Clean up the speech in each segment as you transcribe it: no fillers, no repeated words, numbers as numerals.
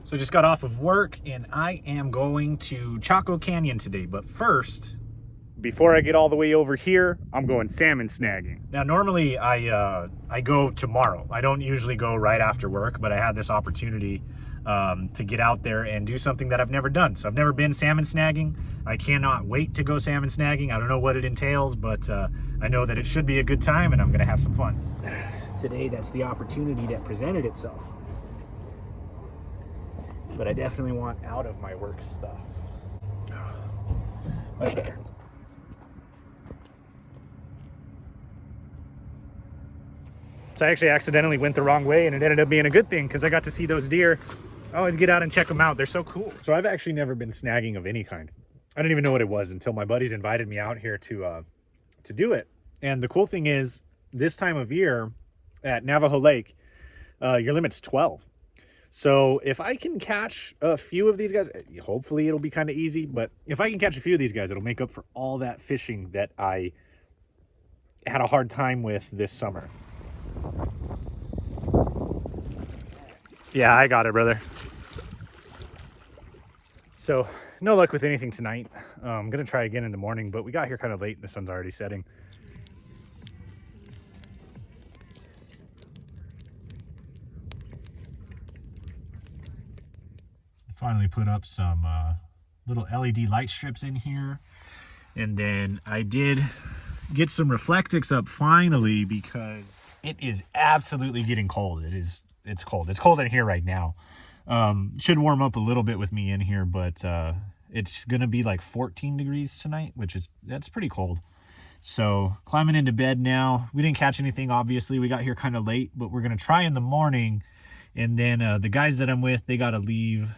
So I just got off of work and I am going to Chaco Canyon today. But first, before I get all the way over here, I'm going salmon snagging. Now, normally I go tomorrow. I don't usually go right after work, but I had this opportunity to get out there and do something that I've never done. So I've never been salmon snagging. I cannot wait to go salmon snagging. I don't know what it entails, but I know that it should be a good time and I'm gonna have some fun. Today, that's the opportunity that presented itself. But I definitely want out of my work stuff. Okay. So I actually accidentally went the wrong way and it ended up being a good thing because I got to see those deer. I always get out and check them out. They're so cool. So I've actually never been snagging of any kind. I didn't even know what it was until my buddies invited me out here to do it. And the cool thing is, this time of year at Navajo Lake, your limit's 12. So if I can catch a few of these guys, hopefully it'll be kind of easy, but if I can catch a few of these guys, it'll make up for all that fishing that I had a hard time with this summer. Yeah, I got it, brother. So no luck with anything tonight. I'm gonna try again in the morning, but we got here kind of late and the sun's already setting. Finally put up some little LED light strips in here, and then I did get some reflectix up finally because it is absolutely getting cold. It's cold. It's cold in here right now. Should warm up a little bit with me in here, but it's gonna be like 14 degrees tonight, that's pretty cold. So climbing into bed now. We didn't catch anything, obviously. We got here kind of late, but we're gonna try in the morning, and then the guys that I'm with, they gotta leave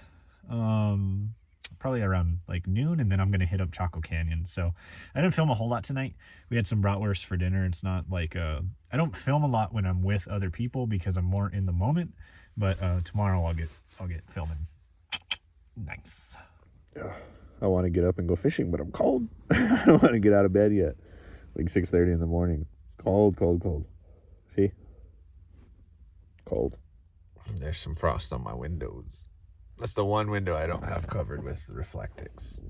probably around like noon, and then I'm gonna hit up Chaco Canyon. So I didn't film a whole lot tonight. We had some bratwurst for dinner. It's not like I don't film a lot when I'm with other people because I'm more in the moment, but tomorrow I'll get filming. Nice. I want to get up and go fishing, but I'm cold. I don't want to get out of bed yet. Like 6:30 in the morning. Cold. See? Cold. There's some frost on my windows. That's the one window I don't have covered with reflectix.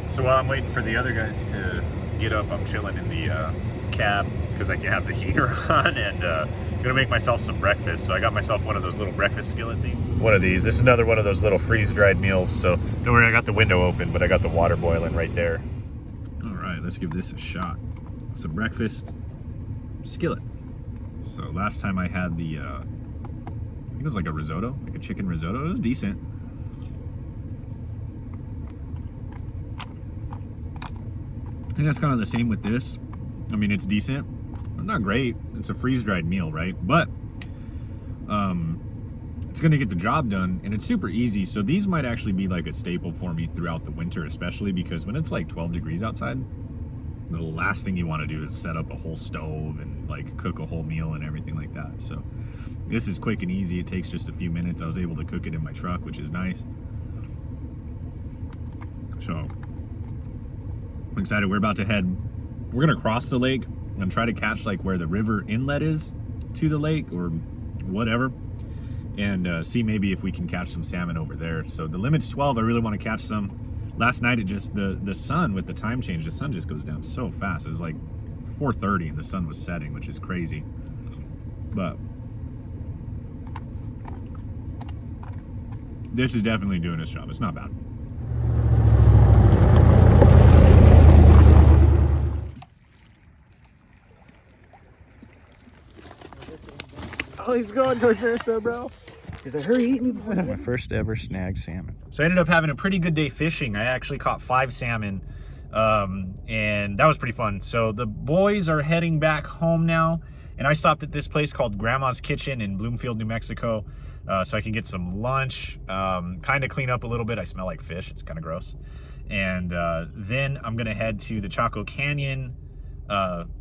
So while I'm waiting for the other guys to get up, I'm chilling in the cab because I can have the heater on, and gonna make myself some breakfast. So I got myself one of those little breakfast skillet things. One of these. This is another one of those little freeze-dried meals. So don't worry, I got the window open, but I got the water boiling right there. All right, let's give this a shot. Some breakfast skillet. So last time I had the, I think it was like a risotto, like a chicken risotto. It was decent. I think that's kind of the same with this. I mean, it's decent, but not great. It's a freeze-dried meal, right? But it's gonna get the job done, and it's super easy. So these might actually be like a staple for me throughout the winter, especially because when it's like 12 degrees outside, the last thing you want to do is set up a whole stove and like cook a whole meal and everything like that. So this is quick and easy. It takes just a few minutes. I was able to cook it in my truck, which is nice. So I'm excited. We're about to we're gonna cross the lake and try to catch like where the river inlet is to the lake or whatever, and see maybe if we can catch some salmon over there. So the limit's 12. I really want to catch some. Last night, it just, the sun, with the time change, the sun just goes down so fast. It was like 4:30 and the sun was setting, which is crazy. But this is definitely doing its job. It's not bad. Oh, he's going towards Ursa, bro. He's like, hurry, eat me before my first ever snag salmon. So I ended up having a pretty good day fishing. I actually caught 5 salmon, and that was pretty fun. So the boys are heading back home now, and I stopped at this place called Grandma's Kitchen in Bloomfield, New Mexico, so I can get some lunch, kind of clean up a little bit. I smell like fish. It's kind of gross. And then I'm gonna head to the Chaco Canyon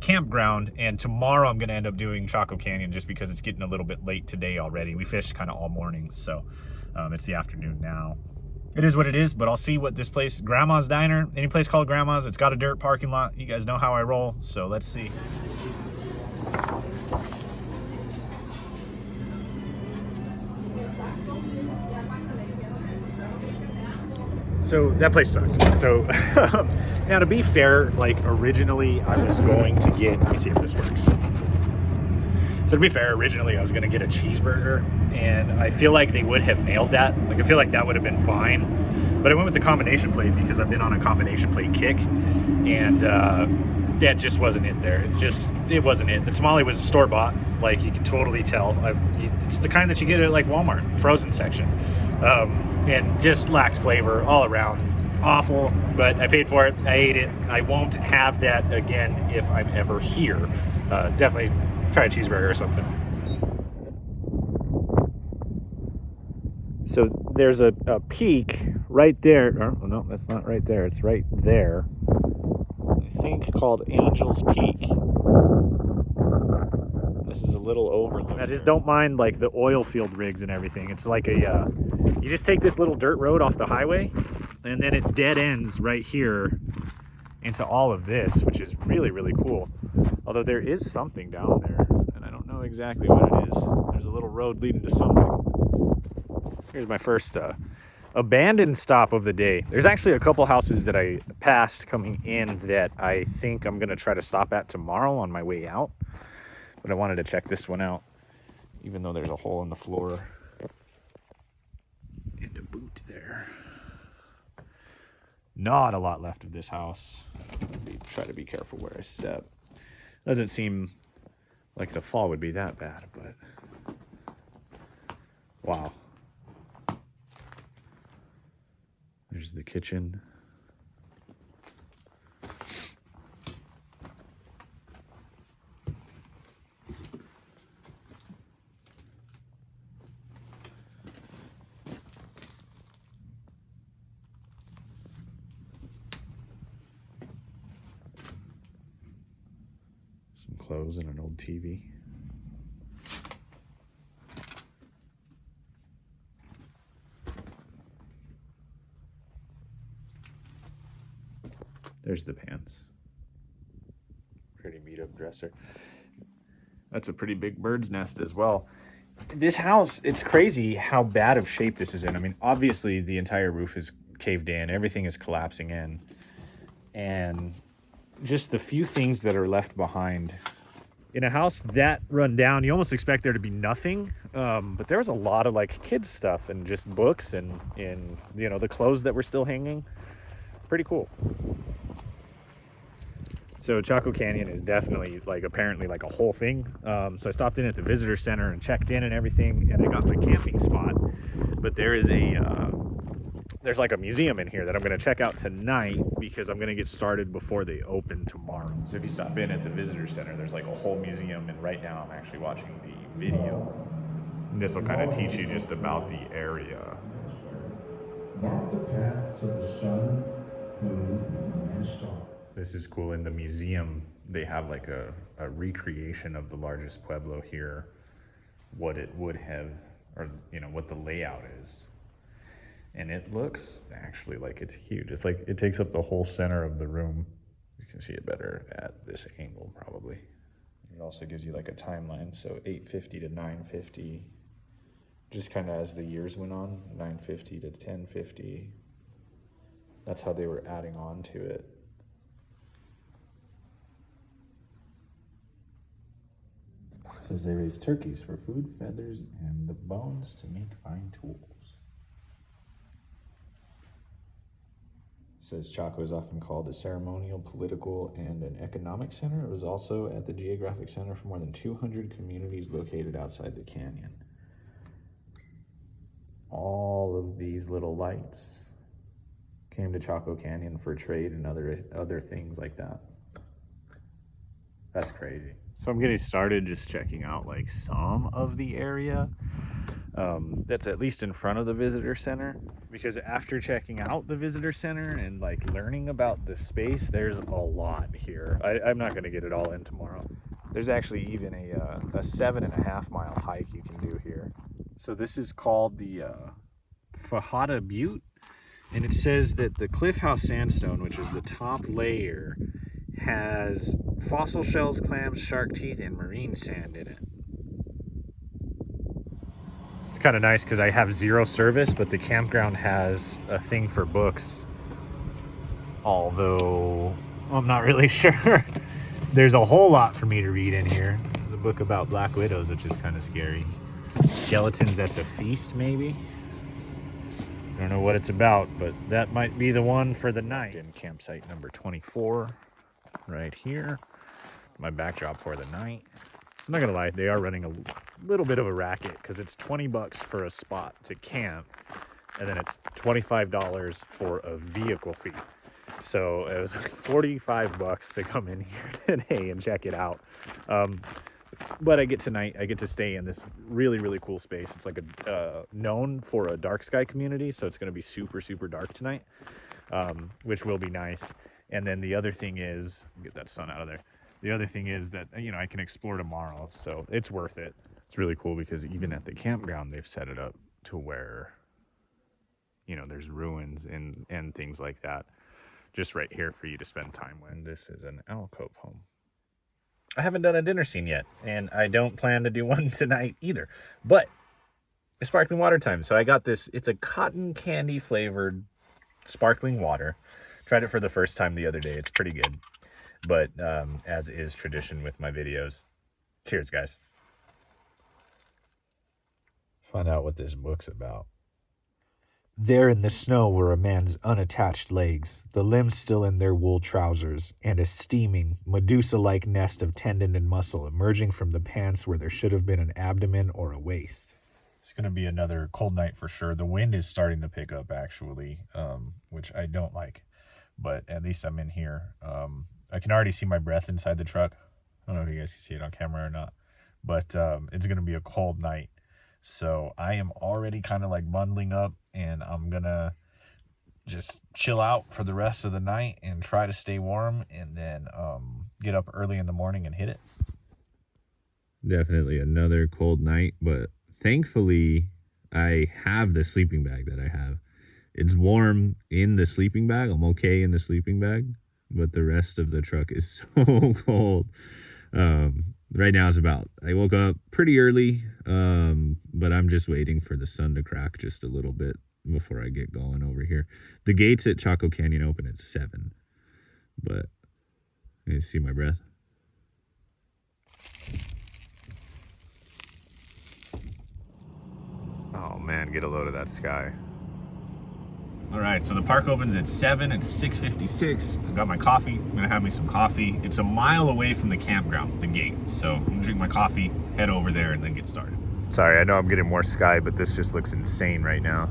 campground, and tomorrow I'm gonna end up doing Chaco Canyon just because it's getting a little bit late today already. We fished kind of all morning, so it's the afternoon now. It is what it is, but I'll see what this place, Grandma's Diner, any place called Grandma's, it's got a dirt parking lot. You guys know how I roll, so let's see. So that place sucked. So now, to be fair, like originally I was going to get, let me see if this works. So to be fair, originally I was going to get a cheeseburger, and I feel like they would have nailed that. Like I feel like that would have been fine, but I went with the combination plate because I've been on a combination plate kick, and that just wasn't it there. It wasn't it. The tamale was store-bought, like you can totally tell. It's the kind that you get at like Walmart frozen section, and just lacked flavor all around. Awful, but I paid for it. I ate it. I won't have that again if I'm ever here. Definitely try a cheeseburger or something. So there's a peak right there. Oh, no, that's not right there. It's right there. I think called Angel's Peak. This is a little overlook. I just don't mind like the oil field rigs and everything. It's like a, you just take this little dirt road off the highway, and then it dead ends right here into all of this, which is really, really cool. Although there is something down there, and I don't know exactly what it is. There's a little road leading to something. Here's my first abandoned stop of the day. There's actually a couple houses that I passed coming in that I think I'm gonna try to stop at tomorrow on my way out. But I wanted to check this one out, even though there's a hole in the floor and a boot there. Not a lot left of this house. Try to be careful where I step. Doesn't seem like the fall would be that bad, but wow. There's the kitchen. Some clothes and an old TV. There's the pants. Pretty beat-up dresser. That's a pretty big bird's nest as well. This house, it's crazy how bad of shape this is in. I mean, obviously the entire roof is caved in. Everything is collapsing in. And just the few things that are left behind in a house that run down, you almost expect there to be nothing. But there was a lot of like kids stuff and just books and you know, the clothes that were still hanging. Pretty cool. So Chaco Canyon is definitely like apparently like a whole thing. So I stopped in at the visitor center and checked in and everything, and I got my camping spot. But there is there's like a museum in here that I'm going to check out tonight because I'm going to get started before they open tomorrow. So if you stop in at the visitor center, there's like a whole museum, and right now I'm actually watching the video. And this will kind of teach you just about the area. Mark the paths of the sun, moon, and stars. This is cool. In the museum, they have like a recreation of the largest Pueblo here, what it would have, or you know, what the layout is. And it looks actually like it's huge. It's like it takes up the whole center of the room. You can see it better at this angle probably. It also gives you like a timeline. So 850 to 950, just kind of as the years went on, 950 to 1050. That's how they were adding on to it. It says they raise turkeys for food, feathers, and the bones to make fine tools. It says Chaco is often called a ceremonial, political, and an economic center. It was also at the geographic center for more than 200 communities located outside the canyon. All of these little lights came to Chaco Canyon for trade and other things like that. That's crazy. So I'm getting started just checking out like some of the area that's at least in front of the visitor center, because after checking out the visitor center and like learning about the space, there's a lot here. I'm not going to get it all in tomorrow. There's actually even a 7.5 mile hike you can do here. So this is called the Fajada Butte, and it says that the Cliff House sandstone, which is the top layer, has fossil shells, clams, shark teeth, and marine sand in it. It's kind of nice because I have zero service, but the campground has a thing for books Although I'm not really sure. There's a whole lot for me to read in here. There's a book about black widows, which is kind of scary. Skeletons at the feast, maybe? I don't know what it's about, but that might be the one for the night. In campsite number 24, right here. My backdrop for the night. I'm not gonna lie, they are running a little bit of a racket because it's 20 bucks for a spot to camp, and then it's $25 for a vehicle fee. So it was like 45 bucks to come in here today and check it out. But I get to stay in this really, really cool space. It's like a known for a dark sky community, so it's going to be super, super dark tonight, which will be nice. And then the other thing is, get that sun out of there. The other thing is that, you know, I can explore tomorrow, so it's worth it. It's really cool because even at the campground, they've set it up to where, you know, there's ruins and things like that just right here for you to spend time with. And this is an alcove home. I haven't done a dinner scene yet, and I don't plan to do one tonight either, but it's sparkling water time. So I got this, it's a cotton candy flavored sparkling water. Tried it for the first time the other day. It's pretty good, but as is tradition with my videos. Cheers, guys. Find out what this book's about. There in the snow were a man's unattached legs, the limbs still in their wool trousers, and a steaming, Medusa-like nest of tendon and muscle emerging from the pants where there should have been an abdomen or a waist. It's going to be another cold night for sure. The wind is starting to pick up, actually, which I don't like, but at least I'm in here. I can already see my breath inside the truck. I don't know if you guys can see it on camera or not, but it's going to be a cold night. So I am already kind of like bundling up, and I'm gonna just chill out for the rest of the night and try to stay warm, and then get up early in the morning and hit it. Definitely another cold night, but thankfully I have the sleeping bag that I have. It's warm in the sleeping bag. I'm okay in the sleeping bag, but the rest of the truck is so cold. Right now I woke up pretty early, but I'm just waiting for the sun to crack just a little bit before I get going over here. The gates at Chaco Canyon open at 7, but you see my breath. Oh man, get a load of that sky. All right, so the park opens at 7. It's 6:56. I got my coffee. I'm gonna have me some coffee. It's a mile away from the campground, the gate. So I'm gonna drink my coffee, head over there, and then get started. Sorry, I know I'm getting more sky, but this just looks insane right now.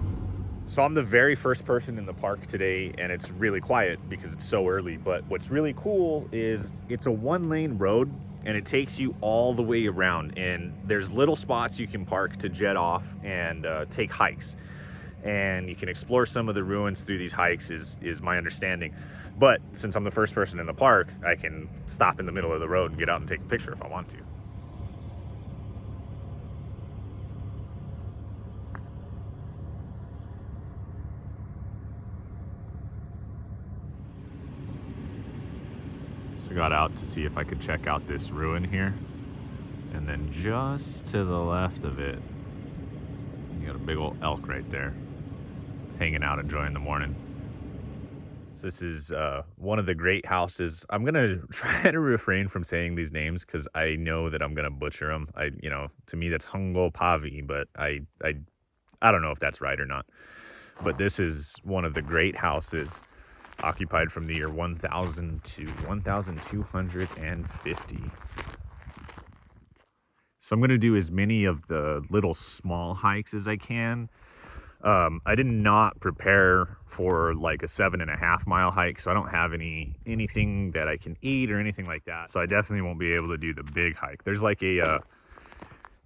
So I'm the very first person in the park today, and it's really quiet because it's so early. But what's really cool is it's a 1-lane road, and it takes you all the way around. And there's little spots you can park to jet off and take hikes. And you can explore some of the ruins through these hikes is my understanding. But since I'm the first person in the park, I can stop in the middle of the road and get out and take a picture if I want to. So I got out to see if I could check out this ruin here. And then just to the left of it, you got a big old elk right there, hanging out, enjoying the morning. So this is one of the great houses. I'm gonna try to refrain from saying these names because I know that I'm gonna butcher them. To me that's Hungo Pavi, but I don't know if that's right or not. But this is one of the great houses occupied from the year 1000 to 1250. So I'm gonna do as many of the little small hikes as I can. I did not prepare for like a 7.5 mile hike, so I don't have anything that I can eat or anything like that. So I definitely won't be able to do the big hike. There's like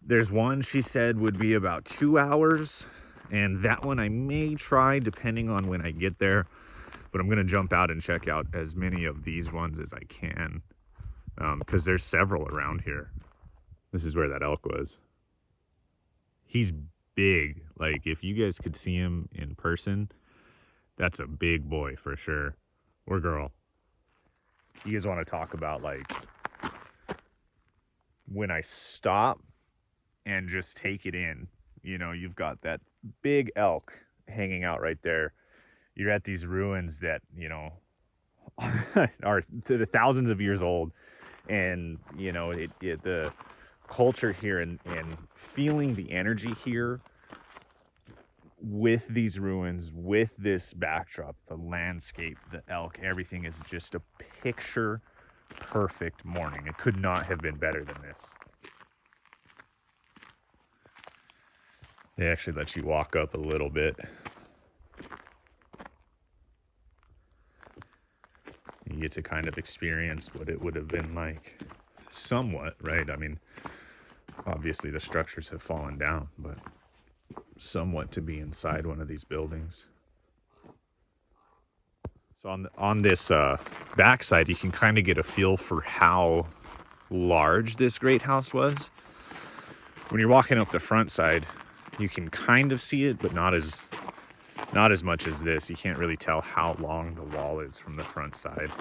there's one she said would be about 2 hours, and that one I may try depending on when I get there. But I'm gonna jump out and check out as many of these ones as I can, because there's several around here. This is where that elk was. He's big. Like, if you guys could see him in person, that's a big boy for sure, or girl. You guys want to talk about like when I stop and just take it in, you know, you've got that big elk hanging out right there. You're at these ruins that, you know, are the thousands of years old. And, you know, the culture here and feeling the energy here with these ruins, with this backdrop, the landscape, the elk, everything is just a picture perfect morning. It could not have been better than this. They actually let you walk up a little bit. You get to kind of experience what it would have been like, somewhat, right? I mean, obviously the structures have fallen down, but somewhat to be inside one of these buildings. So on this backside, you can kind of get a feel for how large this great house was. When you're walking up the front side, you can kind of see it, but not as much as this. You can't really tell how long the wall is from the front side.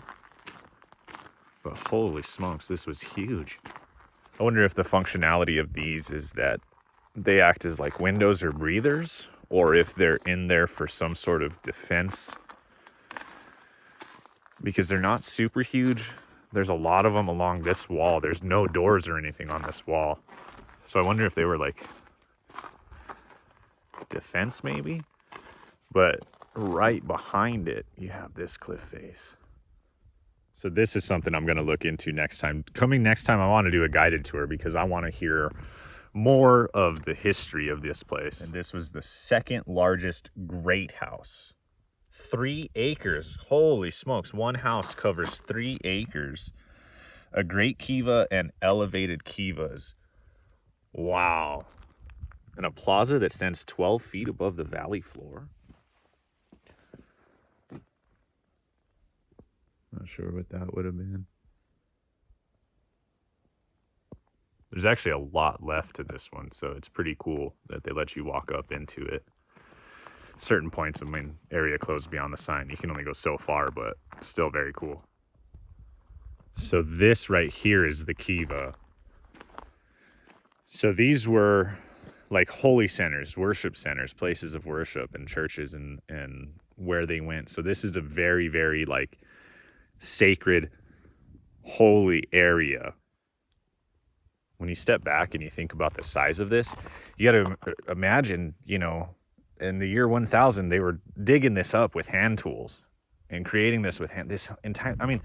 But holy smokes, this was huge. I wonder if the functionality of these is that they act as like windows or breathers, or if they're in there for some sort of defense. Because they're not super huge. There's a lot of them along this wall. There's no doors or anything on this wall. So I wonder if they were like defense maybe? But right behind it, you have this cliff face. So this is something I'm going to look into next time. Coming next time, I want to do a guided tour because I want to hear more of the history of this place. And this was the second largest great house. 3 acres. Holy smokes. One house covers 3 acres. A great kiva and elevated kivas. Wow. And a plaza that stands 12 feet above the valley floor. Not sure what that would have been. There's actually a lot left to this one, so it's pretty cool that they let you walk up into it. Certain points, I mean, area closed beyond the sign. You can only go so far, but still very cool. So this right here is the kiva. So these were like holy centers, worship centers, places of worship and churches and where they went. So this is a very, very like sacred, holy area. When you step back and you think about the size of this, you got to imagine, you know, in the year 1000, they were digging this up with hand tools and creating this with this entire, I mean,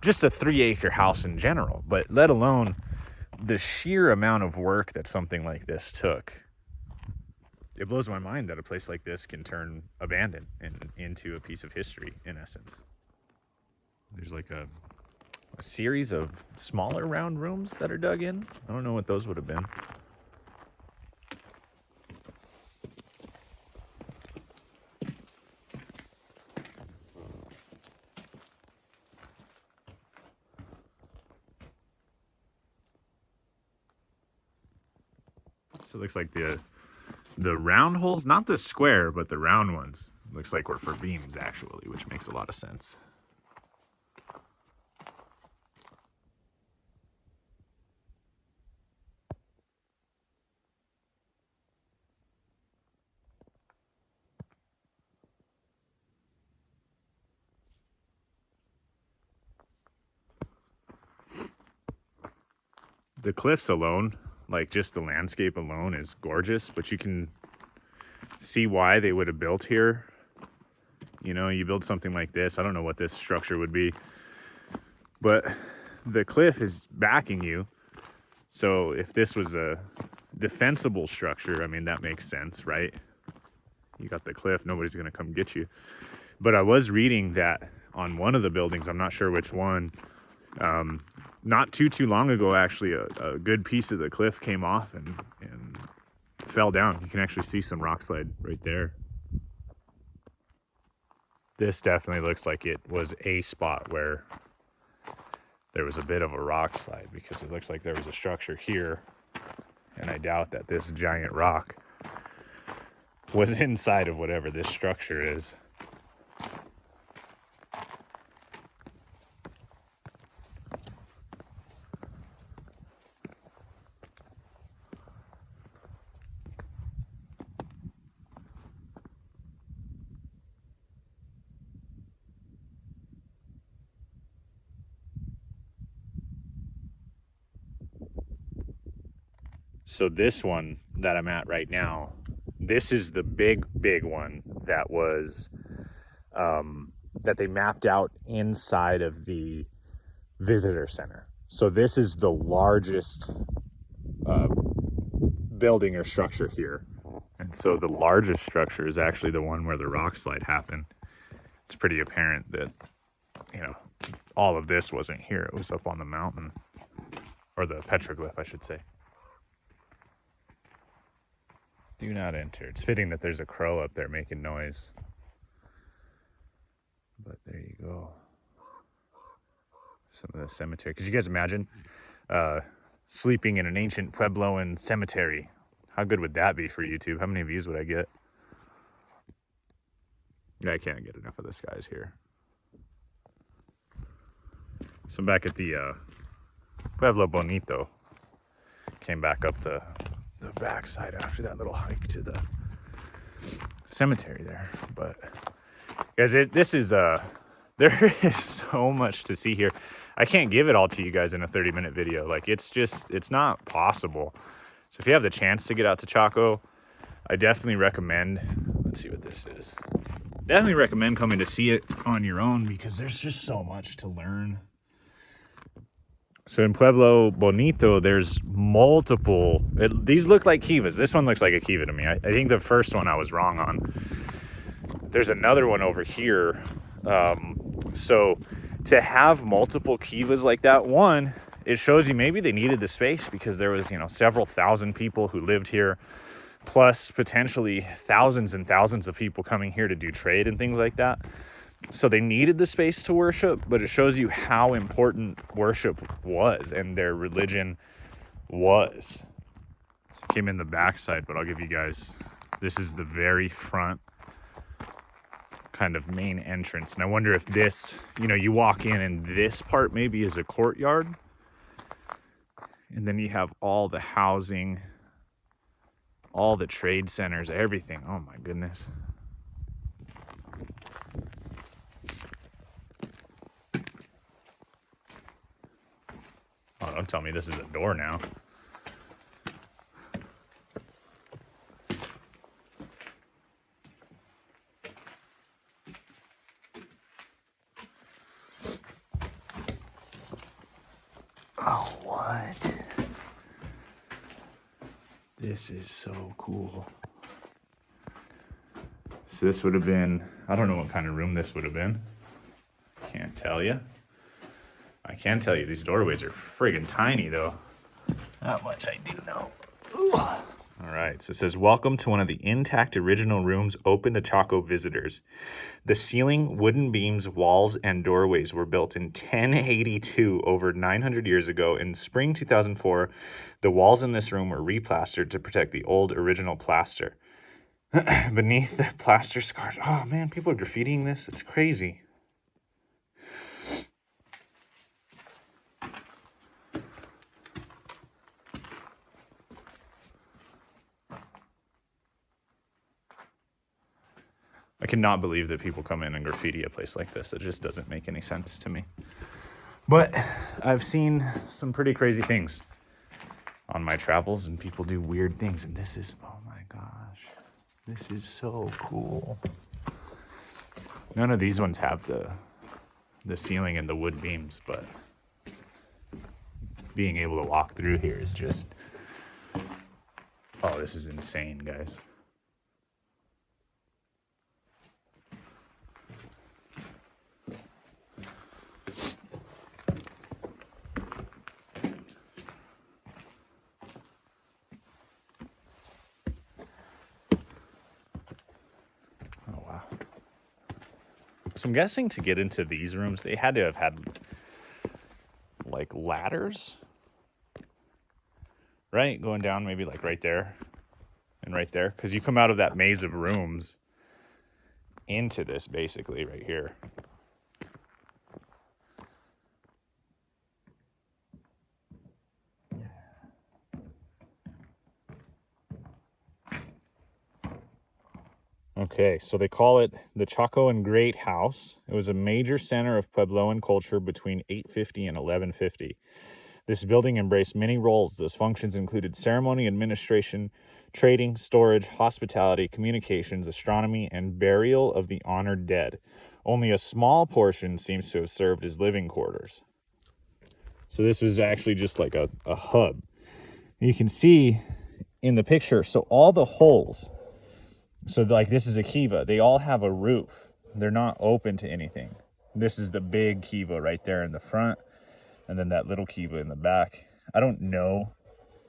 just a 3-acre house in general, but let alone the sheer amount of work that something like this took. It blows my mind that a place like this can turn abandoned and into a piece of history, in essence. There's like a series of smaller round rooms that are dug in. I don't know what those would have been. So it looks like the round holes, not the square, but the round ones, looks like were for beams actually, which makes a lot of sense. The cliffs alone, like just the landscape alone is gorgeous, but you can see why they would have built here. You know, you build something like this, I don't know what this structure would be, but the cliff is backing you. So if this was a defensible structure, I mean, that makes sense, right? You got the cliff, nobody's gonna come get you. But I was reading that on one of the buildings, I'm not sure which one, not too long ago, actually, a good piece of the cliff came off and fell down. You can actually see some rock slide right there. This definitely looks like it was a spot where there was a bit of a rock slide, because it looks like there was a structure here, and I doubt that this giant rock was inside of whatever this structure is. So this one that I'm at right now, this is the big one that was that they mapped out inside of the visitor center. So this is the largest building or structure here. And so the largest structure is actually the one where the rock slide happened. It's pretty apparent that, you know, all of this wasn't here. It was up on the mountain, or the petroglyph, I should say. Do not enter. It's fitting that there's a crow up there making noise. But there you go. Some of the cemetery. Because you guys imagine sleeping in an ancient Puebloan cemetery. How good would that be for YouTube? How many views would I get? Yeah, I can't get enough of this guys here. So I'm back at the Pueblo Bonito. Came back up the backside after that little hike to the cemetery there. But guys, this is there is so much to see here. I can't give it all to you guys in a 30-minute video. Like, it's not possible. So if you have the chance to get out to Chaco, I definitely recommend, let's see what this is. Definitely recommend coming to see it on your own, because there's just so much to learn. So in Pueblo Bonito, there's multiple, these look like kivas. This one looks like a kiva to me. I think the first one I was wrong on. There's another one over here. So to have multiple kivas like that, one, it shows you maybe they needed the space because there was, you know, several thousand people who lived here, plus potentially thousands and thousands of people coming here to do trade and things like that. So they needed the space to worship, but it shows you how important worship was and their religion was. So I came in the backside, but I'll give you guys, this is the very front kind of main entrance. And I wonder if this, you know, you walk in and this part maybe is a courtyard. And then you have all the housing, all the trade centers, everything. Oh my goodness. Oh, don't tell me this is a door now. Oh, what? This is so cool. So this would have been, I don't know what kind of room this would have been. Can't tell you. I can tell you these doorways are friggin' tiny though. Not much I do know. Ooh. All right, so it says, welcome to one of the intact original rooms open to Chaco visitors. The ceiling, wooden beams, walls, and doorways were built in 1082, over 900 years ago. In spring 2004, the walls in this room were replastered to protect the old original plaster. Beneath the plaster scars, oh man, people are graffitiing this. It's crazy. I cannot believe that people come in and graffiti a place like this. It just doesn't make any sense to me. But I've seen some pretty crazy things on my travels, and people do weird things. And this is, oh my gosh, this is so cool. None of these ones have the ceiling and the wood beams, but being able to walk through here is just, oh, this is insane, guys. So I'm guessing to get into these rooms, they had to have had like ladders, right? Going down maybe like right there and right there. Because you come out of that maze of rooms into this basically right here. Okay, so they call it the Chaco and Great House. It was a major center of Puebloan culture between 850 and 1150. This building embraced many roles. Those functions included ceremony, administration, trading, storage, hospitality, communications, astronomy, and burial of the honored dead. Only a small portion seems to have served as living quarters. So this was actually just like a hub. You can see in the picture, so all the holes, so like this is a kiva, they all have a roof. They're not open to anything. This is the big kiva right there in the front, and then that little kiva in the back. I don't know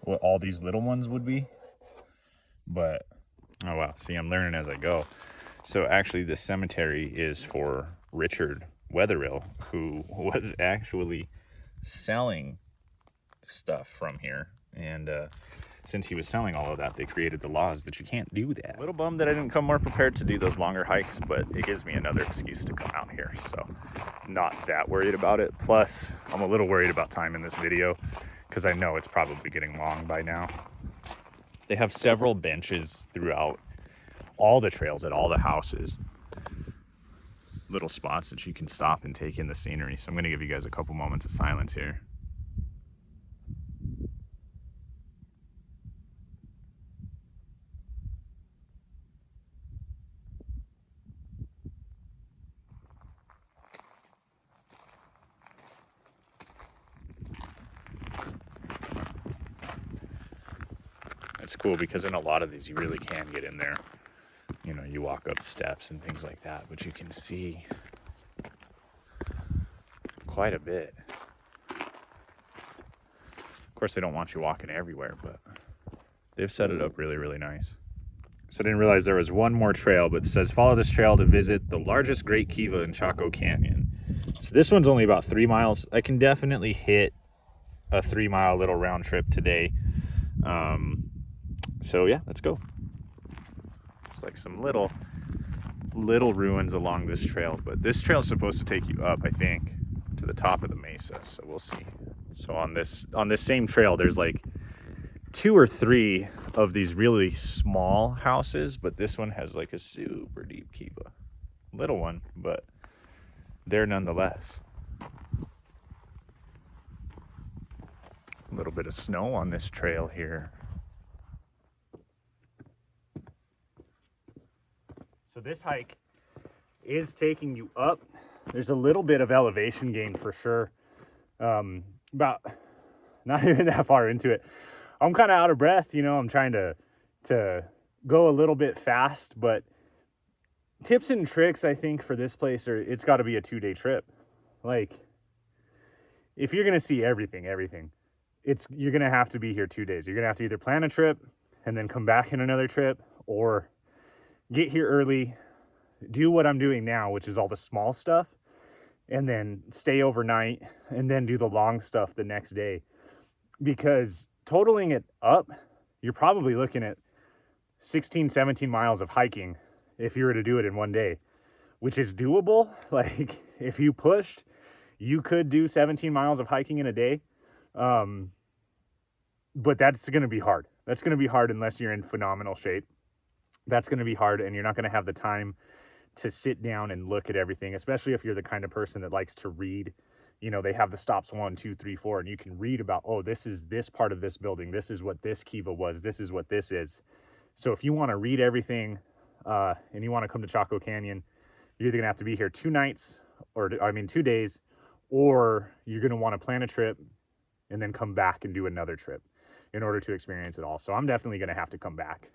what all these little ones would be, but oh wow, see, I'm learning as I go. So actually this cemetery is for Richard Wetherill, who was actually selling stuff from here, and since he was selling all of that, they created the laws that you can't do that. A little bummed that I didn't come more prepared to do those longer hikes, but it gives me another excuse to come out here, so not that worried about it. Plus I'm a little worried about time in this video because I know it's probably getting long by now. They have several benches throughout all the trails at all the houses, little spots that you can stop and take in the scenery. So I'm going to give you guys a couple moments of silence here. It's cool because in a lot of these you really can get in there. You know, you walk up steps and things like that, but you can see quite a bit. Of course, they don't want you walking everywhere, but they've set it up really, really nice. So I didn't realize there was one more trail, but it says follow this trail to visit the largest great kiva in Chaco Canyon. So this one's only about 3 miles. I can definitely hit a 3-mile little round trip today. So yeah, let's go. It's like some little ruins along this trail, but this trail is supposed to take you up, I think, to the top of the mesa, so we'll see. So on this same trail, there's like 2 or 3 of these really small houses, but this one has like a super deep kiva. Little one, but there nonetheless. A little bit of snow on this trail here. So this hike is taking you up. There's a little bit of elevation gain for sure. About not even that far into it. I'm kind of out of breath, you know. I'm trying to go a little bit fast, but tips and tricks I think for this place are, it's got to be a 2-day trip. Like if you're gonna see everything, you're gonna have to be here 2 days. You're gonna have to either plan a trip and then come back in another trip, or get here early, do what I'm doing now, which is all the small stuff, and then stay overnight and then do the long stuff the next day. Because totaling it up, you're probably looking at 16, 17 miles of hiking if you were to do it in one day, which is doable. Like if you pushed, you could do 17 miles of hiking in a day. But that's going to be hard. That's going to be hard unless you're in phenomenal shape. That's going to be hard, and you're not going to have the time to sit down and look at everything, especially if you're the kind of person that likes to read. You know, they have the stops 1, 2, 3, 4, and you can read about, oh, this is this part of this building. This is what this kiva was. This is what this is. So if you want to read everything and you want to come to Chaco Canyon, you're either going to have to be here 2 nights, or 2 days, or you're going to want to plan a trip and then come back and do another trip in order to experience it all. So I'm definitely going to have to come back.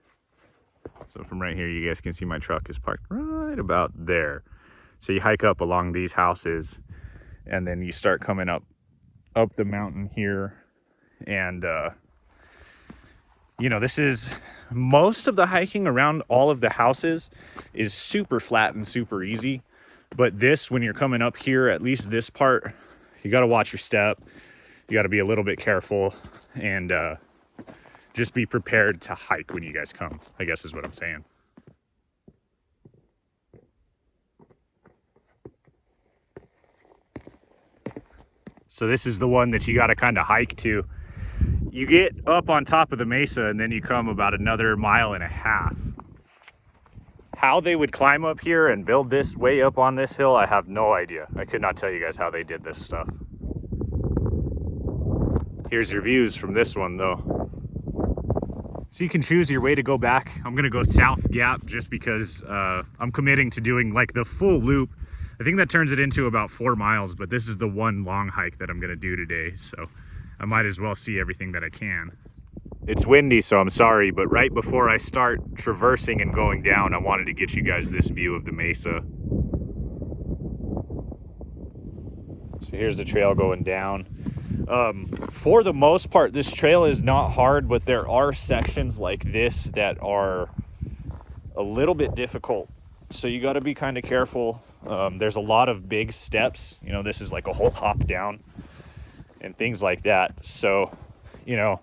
So from right here, you guys can see my truck is parked right about there. So you hike up along these houses, and then you start coming up the mountain here. And, you know, this is most of the hiking around all of the houses is super flat and super easy. But this, when you're coming up here, at least this part, you got to watch your step. You got to be a little bit careful, and just be prepared to hike when you guys come, I guess is what I'm saying. So this is the one that you got to kind of hike to. You get up on top of the mesa, and then you come about another 1.5 miles. How they would climb up here and build this way up on this hill, I have no idea. I could not tell you guys how they did this stuff. Here's your views from this one though. So you can choose your way to go back. I'm gonna go South Gap just because I'm committing to doing like the full loop. I think that turns it into about 4 miles, but this is the one long hike that I'm gonna do today. So I might as well see everything that I can. It's windy, so I'm sorry, but right before I start traversing and going down, I wanted to get you guys this view of the mesa. So here's the trail going down. For the most part, this trail is not hard, but there are sections like this that are a little bit difficult. So you got to be kind of careful. There's a lot of big steps. You know, this is like a whole hop down and things like that. So, you know,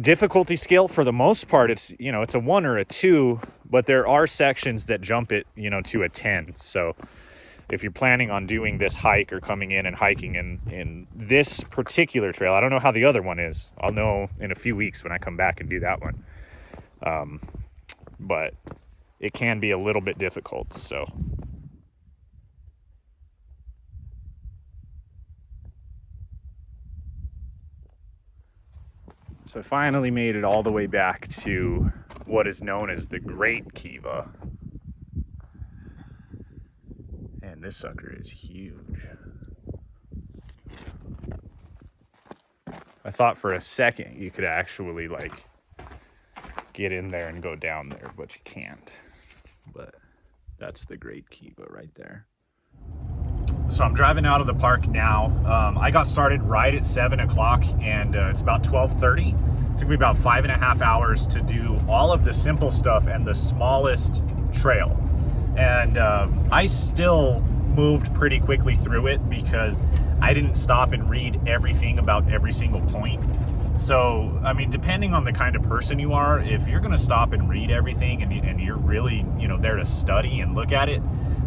difficulty scale for the most part, it's, you know, it's a 1 or a 2, but there are sections that jump it, you know, to a 10. So if you're planning on doing this hike or coming in and hiking in this particular trail, I don't know how the other one is. I'll know in a few weeks when I come back and do that one. But it can be a little bit difficult, so. So I finally made it all the way back to what is known as the Great Kiva. And this sucker is huge. I thought for a second you could actually like get in there and go down there, but you can't. But that's the Great Kiva right there. So I'm driving out of the park now. I got started right at 7 o'clock and it's about 12:30. It took me about 5.5 hours to do all of the simple stuff and the smallest trail. And I still moved pretty quickly through it because I didn't stop and read everything about every single point. So, I mean, depending on the kind of person you are, if you're gonna stop and read everything and you're really, you know, there to study and look at it,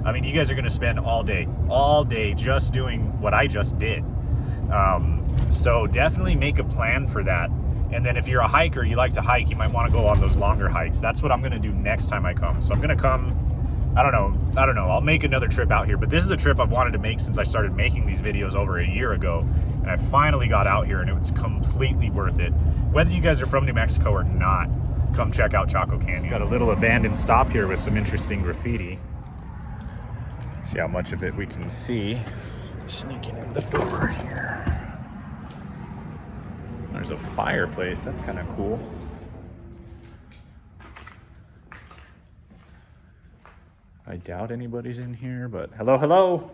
I mean, you guys are gonna spend all day just doing what I just did. So definitely make a plan for that. And then if you're a hiker, you like to hike, you might wanna go on those longer hikes. That's what I'm gonna do next time I come. So I'm gonna come, I don't know, I'll make another trip out here, but this is a trip I've wanted to make since I started making these videos over a year ago. And I finally got out here and it was completely worth it. Whether you guys are from New Mexico or not, come check out Chaco Canyon. Got a little abandoned stop here with some interesting graffiti. See how much of it we can see. Sneaking in the door here. There's a fireplace, that's kind of cool. I doubt anybody's in here, but hello, hello.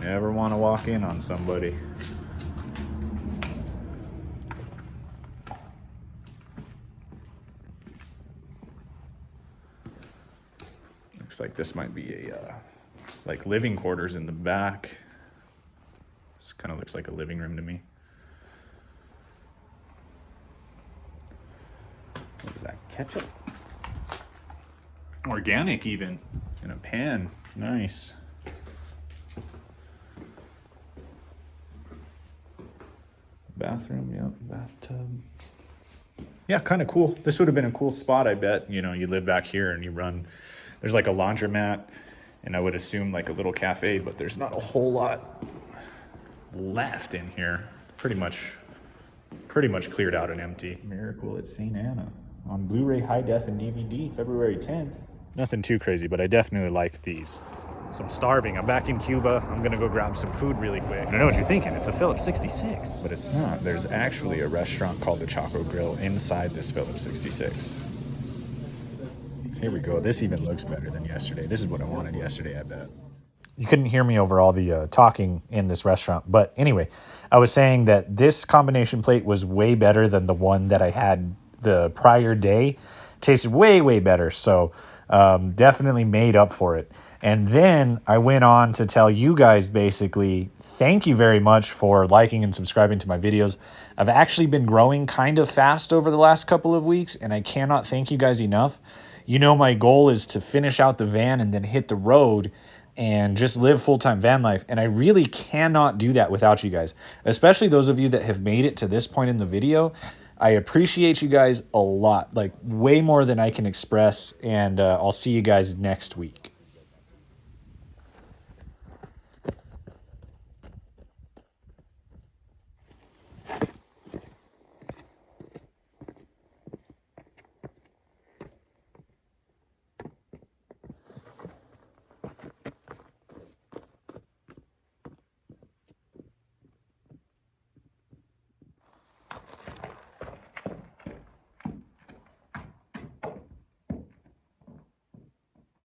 Never want to walk in on somebody. Looks like this might be a like living quarters in the back. This kind of looks like a living room to me. What is that? Ketchup? Organic even, in a pan. Nice. Bathroom, yep, bathtub. Yeah, kind of cool. This would have been a cool spot, I bet. You know, you live back here and you run, there's like a laundromat and I would assume like a little cafe, but there's not a whole lot left in here. Pretty much cleared out and empty. Miracle at St. Anna on Blu-ray high def and DVD, February 10th. Nothing too crazy, but I definitely liked these. So I'm starving. I'm back in Cuba. I'm gonna go grab some food really quick. I know what you're thinking. It's a Phillips 66, but it's not. There's actually a restaurant called the Chaco Grill inside this Phillips 66. Here we go. This even looks better than yesterday. This is what I wanted yesterday, I bet. You couldn't hear me over all the talking in this restaurant. But anyway, I was saying that this combination plate was way better than the one that I had the prior day. Tasted way, way better. So definitely made up for it. And then I went on to tell you guys basically, thank you very much for liking and subscribing to my videos. I've actually been growing kind of fast over the last couple of weeks, and I cannot thank you guys enough. You know, my goal is to finish out the van and then hit the road and just live full-time van life. And I really cannot do that without you guys, especially those of you that have made it to this point in the video. I appreciate you guys a lot, like way more than I can express. And I'll see you guys next week.